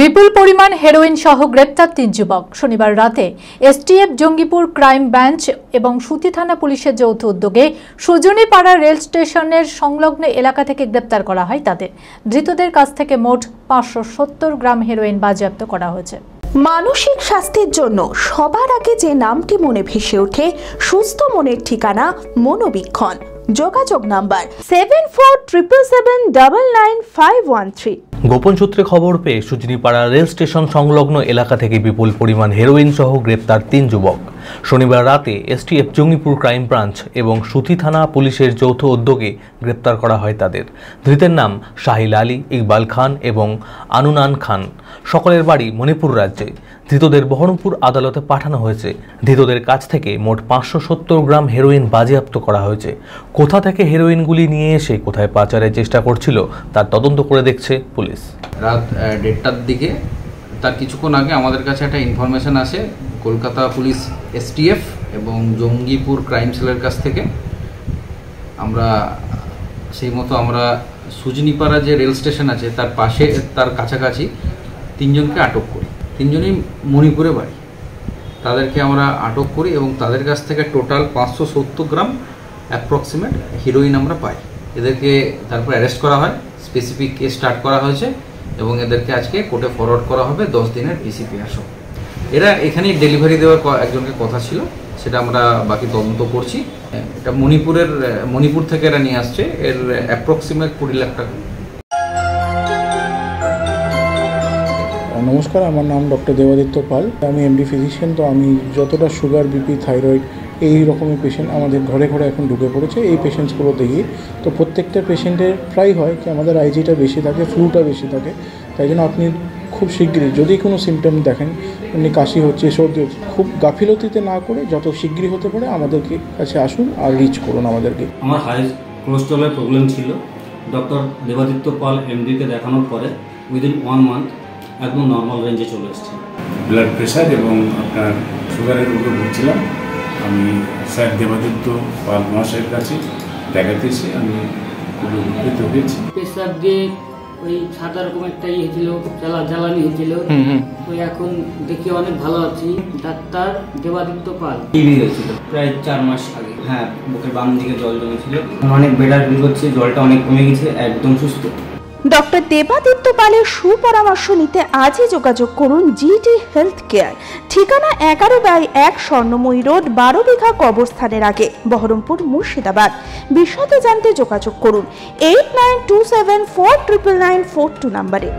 বিপুল পরিমাণ হেরোইন সহ গ্রেপ্তার ৩ যুবক। শনিবার রাতে এসটিএফ জঙ্গিপুর ক্রাইম ব্রাঞ্চ এবং সুতি থানা পুলিশের যৌথ উদ্যোগে সুজনীপাড়া রেল স্টেশনের সংলগ্ন এলাকা থেকে গ্রেপ্তার করা হয় তাদের। ধৃতদের কাছ থেকে মোট ৫৭০ গ্রাম হেরোইন বাজেয়াপ্ত করা হয়েছে। মানসিক স্বাস্থ্যের জন্য সবার আগে যে নামটি মনে ভেসে ওঠে, সুস্থ মনের ঠিকানা মনোবীক্ষণ। যোগাযোগ নাম্বার 7477799513। গোপন সূত্রে খবর পেয়ে সুজনীপাড়া রেল স্টেশন সংলগ্ন এলাকা থেকে বিপুল পরিমাণ হেরোইন সহ গ্রেপ্তার ৩ যুবক। শনিবার রাতে এসটিএফ জঙ্গিপুর ক্রাইম ব্রাঞ্চ এবং সুতি থানা পুলিশের যৌথ উদ্যোগে গ্রেপ্তার করা হয় তাদের। ধৃতের নাম শাহিল আলী, ইকবাল খান এবং আনুনান খান। সকলের বাড়ি মণিপুর রাজ্যে। ধৃতদের বহরমপুর আদালতে পাঠানো হয়েছে। ধৃতদের কাছ থেকে মোট ৫৭০ গ্রাম হেরোইন বাজেয়াপ্ত করা হয়েছে। কোথা থেকে হেরোইনগুলি নিয়ে এসে কোথায় পাচারের চেষ্টা করছিল তার তদন্ত করে দেখছে পুলিশ। রাত ১:৩০টার দিকে, তার কিছুক্ষণ আগে আমাদের কাছে একটা ইনফরমেশন আসে কলকাতা পুলিশ এসটিএফ এবং জঙ্গিপুর ক্রাইম সেলের কাছ থেকে। আমরা সেই মতো সুজনীপাড়া যে রেল স্টেশন আছে তার পাশে, তার কাছাকাছি ৩ জনকে আটক করি। ৩ জনই মণিপুরে বাড়ি। তাদেরকে আমরা আটক করি এবং তাদের কাছ থেকে টোটাল ৫৭০ গ্রাম অ্যাপ্রক্সিমেট হিরোইন আমরা পাই। এদেরকে তারপর অ্যারেস্ট করা হয়, স্পেসিফিক কেস স্টার্ট করা হয়েছে এবং এদেরকে আজকে কোর্টে ফরওয়ার্ড করা হবে 10 দিনের পিসিপিআর সহ। এরা এখানেই ডেলিভারি দেওয়ার একজনকে কথা ছিল, সেটা আমরা বাকি তদন্ত করছি। এটা মণিপুর থেকে এরা নিয়ে আসছে। এর অ্যাপ্রক্সিমেট ২০ লাখ টাকা। নমস্কার, আমার নাম ডক্টর দেবাদিত্য পাল। আমি এমডি ফিজিশিয়ান। তো আমি যতটা সুগার, বিপি, থাইরয়েড এই রকমের পেশেন্ট আমাদের ঘরে ঘরে এখন ঢুকে পড়েছে, এই পেশেন্টসগুলো দেখি তো প্রত্যেকটা পেশেন্টের প্রায় হয় কি আমাদের আইজিটা বেশি থাকে, ফ্লুটা বেশি থাকে। তাই জন্য আপনি খুব শিগগিরই যদি কোনো সিমটম দেখেন, এমনি কাশি হচ্ছে, সর্দি হচ্ছে, খুব গাফিলতিতে না করে যত শিগগিরই হতে পারে আমাদেরকে কাছে আসুন আর রিচ করুন আমাদেরকে। আমার হাই কোলেস্ট্রলের প্রবলেম ছিল। ডক্টর দেবাদিত্য পাল এমডিকে দেখানোর পরে উইদিন 1 মান্থ একদম নর্মাল রেঞ্জে চলে এসেছে। ব্লাড প্রেশার এবং আপনার সুগারের উপরে ভুগছিলাম। আমি স্যার দেবাদিত্য পাল মহাশয়ের কাছে দেখাতে এসে আমি খুবই উপকৃত হয়েছি। প্রেশার দিয়ে ওই সাদা রকম একটা হয়েছিল, জ্বালানি হয়েছিল, ওই এখন দেখি অনেক ভালো আছি। ডাক্তার দেবাদিত্য পাল। টিবি হয়েছিল প্রায় 4 মাস আগে। হ্যাঁ, বুকের বাম দিকে জল জমেছিল, অনেক বেটার ফিল হচ্ছে, জলটা অনেক কমে গেছে, একদম সুস্থ। ডক্টর দেবাদিত্য পালের সুপরামর্শ নিতে আজই যোগাযোগ করুন জিটি হেলথ কেয়ার। ঠিকানা 11/1 স্বর্ণময়ী রোড, 12 বিঘা কবরস্থানের আগে, বহরমপুর, মুর্শিদাবাদ। বিশদে জানতে যোগাযোগ করুন 8927499942 নম্বরে।